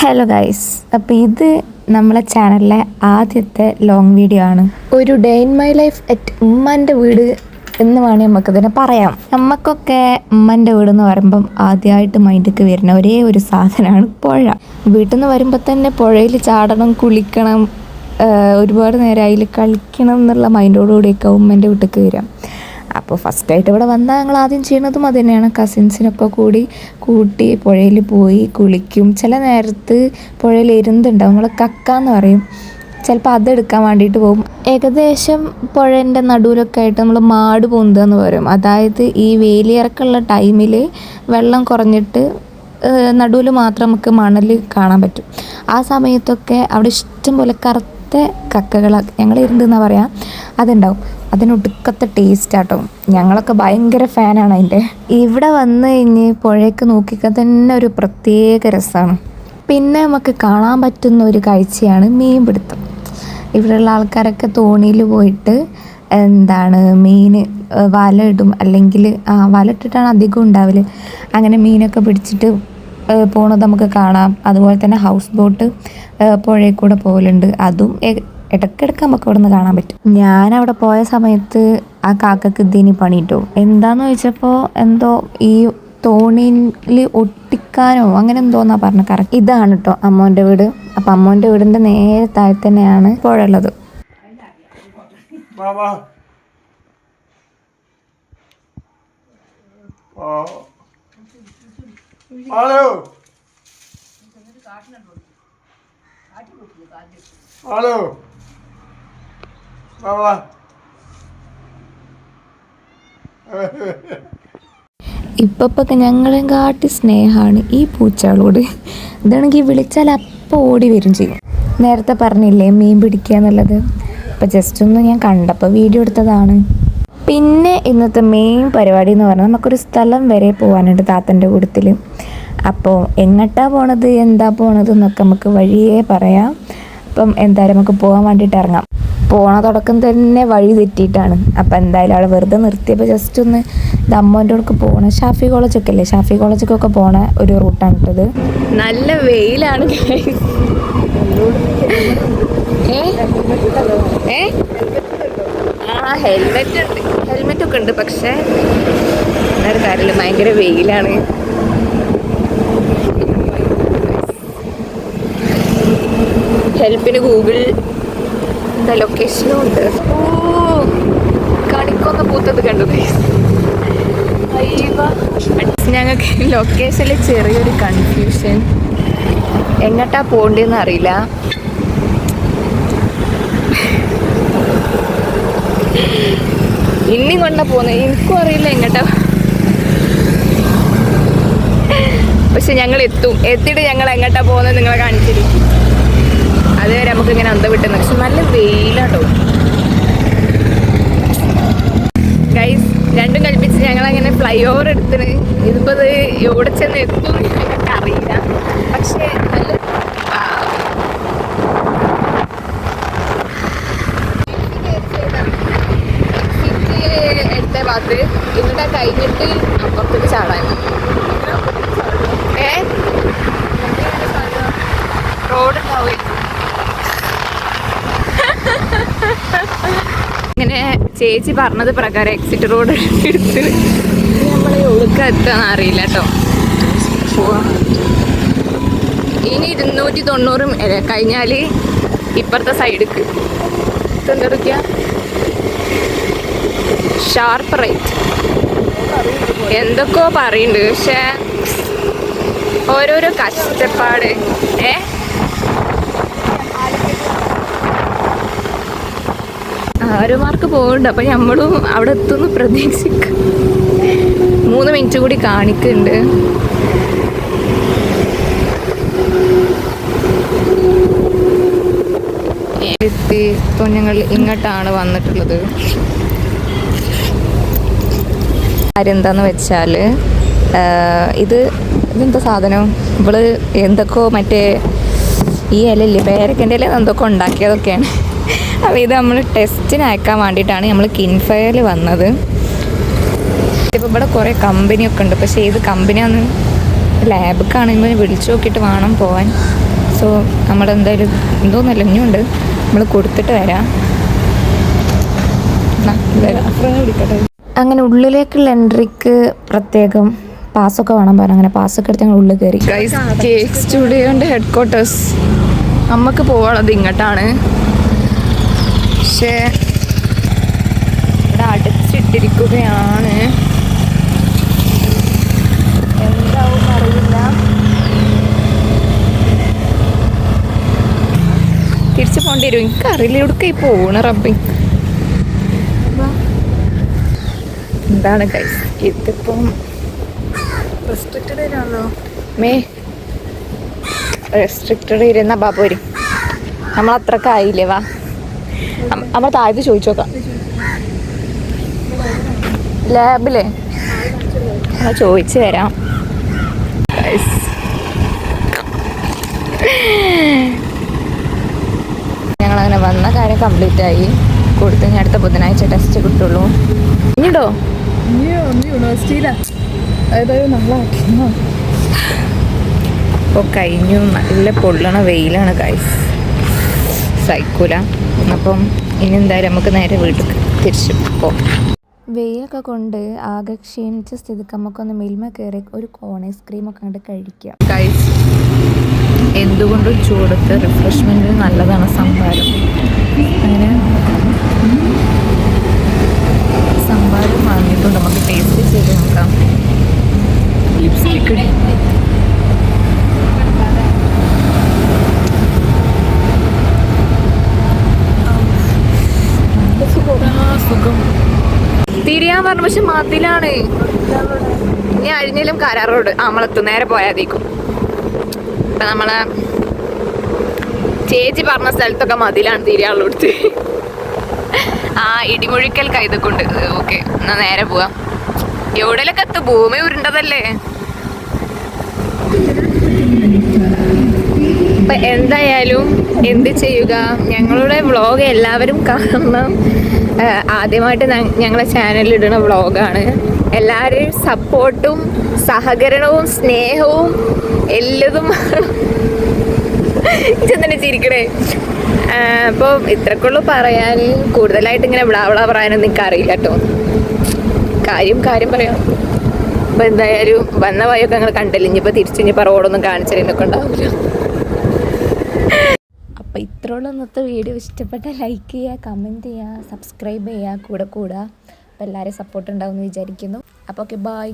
Hello guys, അപ്പോൾ ഇത് നമ്മളെ ചാനലിലെ ആദ്യത്തെ ലോങ് വീഡിയോ ആണ്. ഒരു day in my life at ഉമ്മാൻ്റെ വീട് എന്ന് വേണമെങ്കിൽ നമുക്കിതിനെ പറയാം. നമുക്കൊക്കെ ഉമ്മാൻ്റെ വീട് എന്ന് പറയുമ്പം ആദ്യമായിട്ട് മൈൻഡിലേക്ക് വരുന്ന ഒരേ ഒരു സാധനമാണ് പുഴ. വീട്ടിൽ നിന്ന് വരുമ്പോൾ തന്നെ പുഴയിൽ ചാടണം, കുളിക്കണം, ഒരുപാട് നേരം അതിൽ കളിക്കണം എന്നുള്ള മൈൻഡോടുകൂടിയൊക്കെ ഉമ്മൻ്റെ വീട്ടിലേക്ക് വരാം. അപ്പോൾ ഫസ്റ്റായിട്ട് ഇവിടെ വന്നാൽ ഞങ്ങൾ ആദ്യം ചെയ്യണതും അത് തന്നെയാണ്. കസിൻസിനൊക്കെ കൂട്ടി പുഴയിൽ പോയി കുളിക്കും. ചില നേരത്ത് പുഴയിൽ എരുന്നുണ്ടാവും, നമ്മൾ കക്കാന്ന് പറയും, ചിലപ്പോൾ അതെടുക്കാൻ വേണ്ടിയിട്ട് പോകും. ഏകദേശം പുഴേൻ്റെ നടുവിലൊക്കെ ആയിട്ട് നമ്മൾ മാട് പൊന്തുക എന്ന് പറയും. അതായത് ഈ വേലിയിറക്കമുള്ള ടൈമിൽ വെള്ളം കുറഞ്ഞിട്ട് നടുവിൽ മാത്രം നമുക്ക് മണൽ കാണാൻ പറ്റും. ആ സമയത്തൊക്കെ അവിടെ ഇഷ്ടംപോലെ കറുത്ത കക്കകൾ, ഞങ്ങൾ ഇരുന്നെന്നാണ് പറയാം, അതുണ്ടാവും. അതിനൊടുക്കത്തെ ടേസ്റ്റാട്ടോ. ഞങ്ങളൊക്കെ ഭയങ്കര ഫാനാണ് അതിൻ്റെ. ഇവിടെ വന്ന് കഴിഞ്ഞ് പുഴയ്ക്ക് നോക്കിക്കാൻ തന്നെ ഒരു പ്രത്യേക രസമാണ്. പിന്നെ നമുക്ക് കാണാൻ പറ്റുന്ന ഒരു കാഴ്ചയാണ് മീൻ പിടുത്തം. ഇവിടെയുള്ള ആൾക്കാരൊക്കെ തോണിയിൽ പോയിട്ട് മീൻ വല ഇടും, അല്ലെങ്കിൽ വല ഇട്ടിട്ടാണ് അധികം ഉണ്ടാവല്. അങ്ങനെ മീനൊക്കെ പിടിച്ചിട്ട് പോണത് നമുക്ക് കാണാം. അതുപോലെ തന്നെ ഹൗസ് ബോട്ട് പുഴയിൽ കൂടെ പോകലുണ്ട്, അതും ഇടയ്ക്കിടയ്ക്ക് നമുക്ക് അവിടെ നിന്ന് കാണാൻ പറ്റും. ഞാനവിടെ പോയ സമയത്ത് ആ കാക്കക്ക് ഇതിനി പണിയിട്ടു. എന്താന്ന് ചോദിച്ചപ്പോൾ എന്തോ ഈ തോണിയിൽ ഒട്ടിക്കാനോ അങ്ങനെ എന്തോന്നാ പറഞ്ഞ കറക്റ്റ്. ഇതാണ് കേട്ടോ അമ്മോൻ്റെ വീട്. അപ്പം അമ്മോൻ്റെ വീടിൻ്റെ നേരെ താഴെ തന്നെയാണ് പുഴ ഉള്ളത്. ഇപ്പൊക്കെ ഞങ്ങളെ കാട്ടി സ്നേഹമാണ് ഈ പൂച്ചകളോട്. ഇതാണെങ്കിൽ വിളിച്ചാൽ അപ്പം ഓടി വരും ചെയ്യും. നേരത്തെ പറഞ്ഞില്ലേ മീൻ പിടിക്കുക എന്നുള്ളത്, ഇപ്പം ജസ്റ്റ് ഒന്ന് ഞാൻ കണ്ടപ്പോൾ വീഡിയോ എടുത്തതാണ്. പിന്നെ ഇന്നത്തെ മെയിൻ പരിപാടി എന്ന് പറഞ്ഞാൽ നമുക്കൊരു സ്ഥലം വരെ പോകാനുണ്ട് താത്തൻ്റെ കൂട്ടത്തിൽ. അപ്പോൾ എങ്ങോട്ടാണ് പോണത്, എന്താ പോണത് എന്നൊക്കെ നമുക്ക് വഴിയേ പറയാം. അപ്പം എന്തായാലും നമുക്ക് പോകാൻ വേണ്ടിയിട്ട് ഇറങ്ങാം. പോണ തുടക്കം തന്നെ വഴി തെറ്റിയിട്ടാണ്. അപ്പം എന്തായാലും അവിടെ വെറുതെ നിർത്തിയപ്പോൾ ജസ്റ്റ് ഒന്ന് അമ്മോൻ്റെ അടുക്ക് പോകണം. ഷാഫി കോളേജൊക്കെ അല്ലേ, ഷാഫി കോളേജൊക്കെ പോണ ഒരു റൂട്ടാണ് ഇട്ടത്. നല്ല വെയിലാണ്. ഹെൽമെറ്റ് ഒക്കെ ഉണ്ട്, പക്ഷേ ഒരു കാര്യമില്ല, ഭയങ്കര വെയിലാണ്. ഹെൽപ്പിന് ഗൂഗിൾ ലൊക്കേഷനും ഉണ്ട്. ഓ, കണിക്കൊന്ന് പൂത്തത് കണ്ടു. ഞങ്ങൾക്ക് ലൊക്കേഷനിൽ ചെറിയൊരു കൺഫ്യൂഷൻ, എങ്ങോട്ടാ പോകേണ്ടതെന്ന് അറിയില്ല. ഇനിയും കൊണ്ടാ പോകുന്നത്, എനിക്കും അറിയില്ല എങ്ങോട്ടാ. പക്ഷെ ഞങ്ങൾ എത്തിയിട്ട് ഞങ്ങൾ എങ്ങോട്ടാ പോകുന്നത് നിങ്ങളെ കാണിച്ചിരിക്കും. അതുവരെ നമുക്കിങ്ങനെ അന്തം വിട്ടുന്നത്. പക്ഷെ നല്ല വെയിലാട്ടോ ഗൈസ്. രണ്ടും കൽപ്പിച്ച് ഞങ്ങളങ്ങനെ ഫ്ലൈ ഓവർ എടുത്തിന്. ഇതിപ്പോൾ അത് എവിടെ ചെന്ന് എത്തും എനിക്ക് അറിയില്ല, പക്ഷേ നല്ല എടുത്ത ഭാഗത്ത് ഇവിടെ കഴിഞ്ഞിട്ട് അപ്പുറത്തേക്ക് ചാടാൻ റോഡുണ്ടാവും. ഇങ്ങനെ ചേച്ചി പറഞ്ഞത് പ്രകാരം എക്സിറ്റ് റോഡ് എടുത്ത് നമ്മളെ ഒഴുക്ക എത്താന്ന് അറിയില്ല കേട്ടോ. ഇനി 290 കഴിഞ്ഞാൽ ഇപ്പുറത്തെ സൈഡിക്ക് എന്തെടുക്കുക, ഷാർപ്പ് റൈറ്റ് എന്തൊക്കെയോ പറയുന്നുണ്ട്. പക്ഷേ ഓരോരോ കഷ്ടപ്പാട്. ആരോമാർക്ക് പോകുന്നുണ്ട്. അപ്പം നമ്മളും അവിടെ എത്തുന്നു പ്രതീക്ഷിക്കും. 3 മിനിറ്റ് കൂടി കാണിക്കുന്നുണ്ട്. ഇപ്പോൾ ഞങ്ങൾ ഇങ്ങോട്ടാണ് വന്നിട്ടുള്ളത്. കാര്യം എന്താന്ന് വെച്ചാൽ ഇതെന്താ സാധനം, ഇവള് എന്തൊക്കെയോ മറ്റേ ഈ ഇലയില്ലേ പേരക്കൻ്റെ ഇല എന്തൊക്കെ ഉണ്ടാക്കിയതൊക്കെയാണ്. അപ്പോൾ ഇത് നമ്മൾ ടെസ്റ്റിന് അയക്കാൻ വേണ്ടിയിട്ടാണ് നമ്മൾ കിൻഫയറിൽ വന്നത്. ഇപ്പോൾ ഇവിടെ കുറേ കമ്പനിയൊക്കെ ഉണ്ട്, പക്ഷേ ഏത് കമ്പനിയാണെന്ന് ലാബിക്കാണെങ്കിൽ വിളിച്ചു നോക്കിയിട്ട് വേണം പോവാൻ. സോ നമ്മളെന്തായാലും എന്തോന്നല്ല ഇനിയുണ്ട്, നമ്മൾ കൊടുത്തിട്ട് വരാം. അങ്ങനെ ഉള്ളിലേക്കുള്ള എൻട്രിക്ക് പ്രത്യേകം പാസ്സൊക്കെ വേണം പറഞ്ഞു. അങ്ങനെ പാസ്സൊക്കെ എടുത്ത് ഞങ്ങൾ ഉള്ളിൽ കയറി. കേക്ക് സ്റ്റുഡിയോൻ്റെ ഹെഡ് ക്വാർട്ടേഴ്സ് നമുക്ക് പോകാനുള്ളത് ഇങ്ങോട്ടാണ്. പക്ഷേ ഇവിടെ അടച്ചിട്ടിരിക്കുകയാണ്. എന്താവും അറിയില്ല. തിരിച്ചു പോകേണ്ടി വരും. എനിക്കറിയില്ല എവിടേക്കായി പോകണ റബ്ബി. എന്താണ് ഗൈസ് ഇതിപ്പം റെസ്ട്രിക്റ്റഡ് ഏരിയ ആണല്ലോ. റെസ്ട്രിക്റ്റഡ് ഏരിയ എന്നാ ബാബു വരും. നമ്മളത്രക്ക് ആയില്ലേ. വാ നമ്മൾ താഴത്ത് ചോദിച്ചു നോക്കാം. ലാബിലേ നമ്മൾ ചോദിച്ചു വരാം. ഞങ്ങളങ്ങനെ വന്ന കാര്യം കംപ്ലീറ്റ് ആയി. കൊടുത്ത് ഞാൻ അടുത്ത ബുധനാഴ്ച ടെസ്റ്റ് കിട്ടുള്ളൂ. ഇനിയുണ്ടോ? അപ്പോൾ കഴിഞ്ഞു. നല്ല പൊള്ളണ വെയിലാണ് ഗൈസ്, സൈക്കൂല. അപ്പം ഇനി എന്തായാലും നമുക്ക് നേരെ വീട്ടിൽ തിരിച്ചു പോകാം. വെയിലൊക്കെ കൊണ്ട് ആകെ ക്ഷീണിച്ച സ്ഥിതിക്ക് നമുക്കൊന്ന് മിൽമ കയറി ഒരു കോൺ ഐസ്ക്രീമൊക്കെ കണ്ട് കഴിക്കാം ഗൈസ്. എന്തുകൊണ്ടും ചൂടത്ത് റിഫ്രഷ്മെൻറ്റിന് നല്ലതാണ് സംഭാരം. അങ്ങനെ സംഭാരം വാങ്ങിയിട്ടുണ്ട്, നമുക്ക് ടേസ്റ്റ് ചെയ്ത് നോക്കാം. ലിപ്സ്റ്റിക്ക് സുഖം തിരിയാൻ പറഞ്ഞു. പക്ഷെ മതിലാണ്. ഇനി അഴിഞ്ഞാലും കരാറോട് നമ്മളെത്തും നേരെ പോയാതേക്കും. ഇപ്പൊ നമ്മളെ ചേച്ചി പറഞ്ഞ സ്ഥലത്തൊക്കെ മതിലാണ് തിരിയാളോടുത്ത്. ആ ഇടിമുഴിക്കൽ കൈതൊക്കെ ഉണ്ട്. ഓക്കെ എന്നാ നേരെ പോവാം. എവിടെയൊക്കെ എത്തും, ഭൂമി ഉരുണ്ടതല്ലേ. അപ്പൊ എന്തായാലും എന്ത് ചെയ്യുക, ഞങ്ങളുടെ വ്ളോഗ് എല്ലാവരും കാണണം. ആദ്യമായിട്ട് ഞങ്ങളെ ചാനലിൽ ഇടുന്ന വ്ളോഗാണ്. എല്ലാവരുടെയും സപ്പോർട്ടും സഹകരണവും സ്നേഹവും എല്ലതും ചെന്നെ ചിരിക്കണേ. അപ്പോൾ ഇത്രക്കുള്ളൂ പറയാൻ. കൂടുതലായിട്ട് ഇങ്ങനെ വിളാവിള പറയാനൊന്നും എനിക്ക് അറിയില്ല കേട്ടോ. കാര്യം പറയാം. അപ്പോൾ എന്തായാലും വന്ന വഴിയൊക്കെ ഞങ്ങൾ കണ്ടില്ല. ഇനിയിപ്പോൾ തിരിച്ചിപ്പോൾ റോഡൊന്നും കാണിച്ചതിനൊക്കെ ഉണ്ടാവില്ല. അപ്പോൾ ഇത്രയുള്ള ഇന്നത്തെ വീഡിയോ ഇഷ്ടപ്പെട്ടാൽ ലൈക്ക് ചെയ്യുക, കമൻറ്റ് ചെയ്യുക, സബ്സ്ക്രൈബ് ചെയ്യുക, കൂടെ കൂടുക. അപ്പോൾ എല്ലാവരും സപ്പോർട്ട് ഉണ്ടാവുമെന്ന് വിചാരിക്കുന്നു. അപ്പോൾ ഓക്കെ, ബൈ.